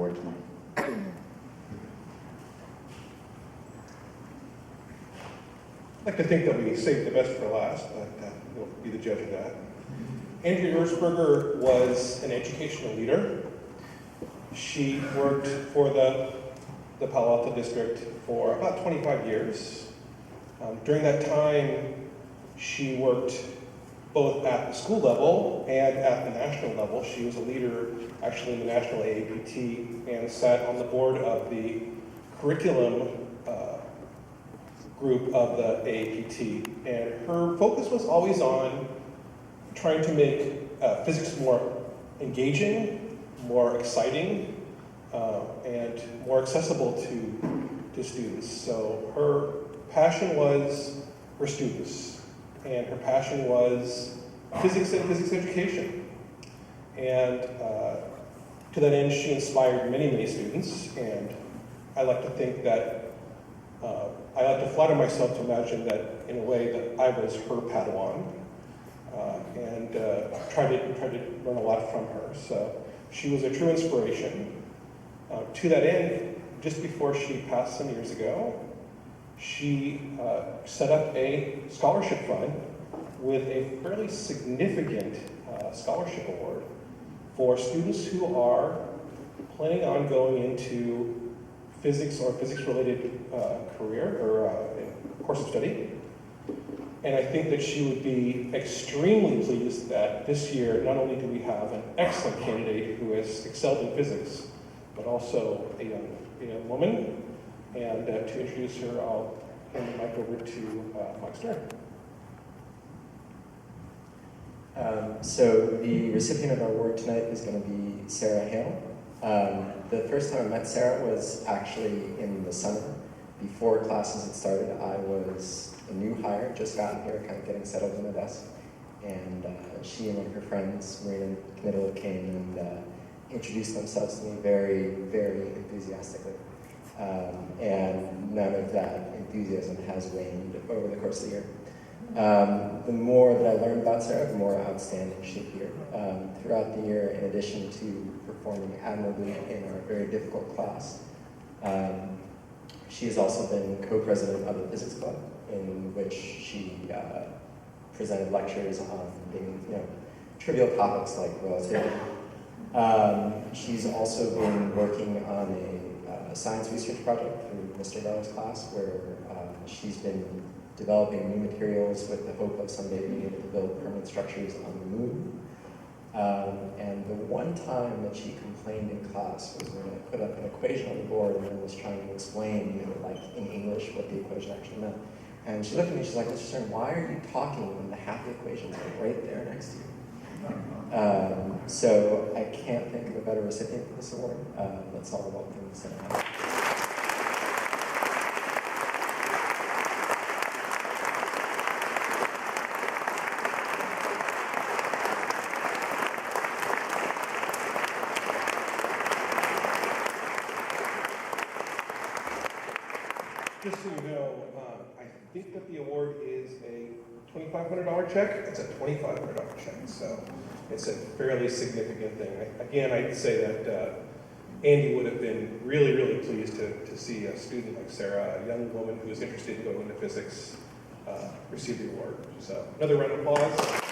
award tonight. I'd like to think that we saved the best for last, but we'll be the judge of that. Andrea Erzberger was an educational leader. She worked for the Palo Alto District for about 25 years. During that time, she worked both at the school level and at the national level. She was a leader actually in the national AAPT and sat on the board of the curriculum group of the AAPT. And her focus was always on trying to make physics more engaging, more exciting, and more accessible to students. So her passion was her students, and her passion was physics and physics education. And to that end, she inspired many, many students, and I like to think that, I like to flatter myself to imagine that in a way that I was her Padawan, and tried to learn a lot from her. So she was a true inspiration. To that end, just before she passed some years ago, she set up a scholarship fund with a fairly significant scholarship award for students who are planning on going into physics or physics-related career or course of study. And I think that she would be extremely pleased that this year, not only do we have an excellent candidate who has excelled in physics, but also a young woman. And to introduce her, I'll hand the mic over to Mike Stern. So the recipient of our award tonight is going to be Sarah Hale. The first time I met Sarah was actually in the summer. Before classes had started, I was a new hire, just gotten here, kind of getting settled in the desk. And she and one of her friends, Marina Knittel, came and introduced themselves to me very, very enthusiastically. And none of that enthusiasm has waned over the course of the year. The more that I learned about Sarah, the more outstanding she appeared. Throughout the year, in addition to performing admirably in our very difficult class, she has also been co-president of the Physics Club, in which she presented lectures on trivial topics like relativity. She's also been working on a science research project through Mr. Bell's class, where she's been developing new materials with the hope of someday being able to build permanent structures on the moon. And the one time that she complained in class was when I put up an equation on the board and then was trying to explain, like in English, what the equation actually meant. And she looked at me, she's like, Mr. Stern, why are you talking when the half the equations are right there next to you? So I can't think of a better recipient for this award. Let's all welcome Sarah. Just so you know, I think that the award is a $2,500 check. It's a $2,500 check, so it's a fairly significant thing. Again, I'd say that Andy would have been really, really pleased to see a student like Sarah, a young woman who is interested in going into physics, receive the award. So another round of applause.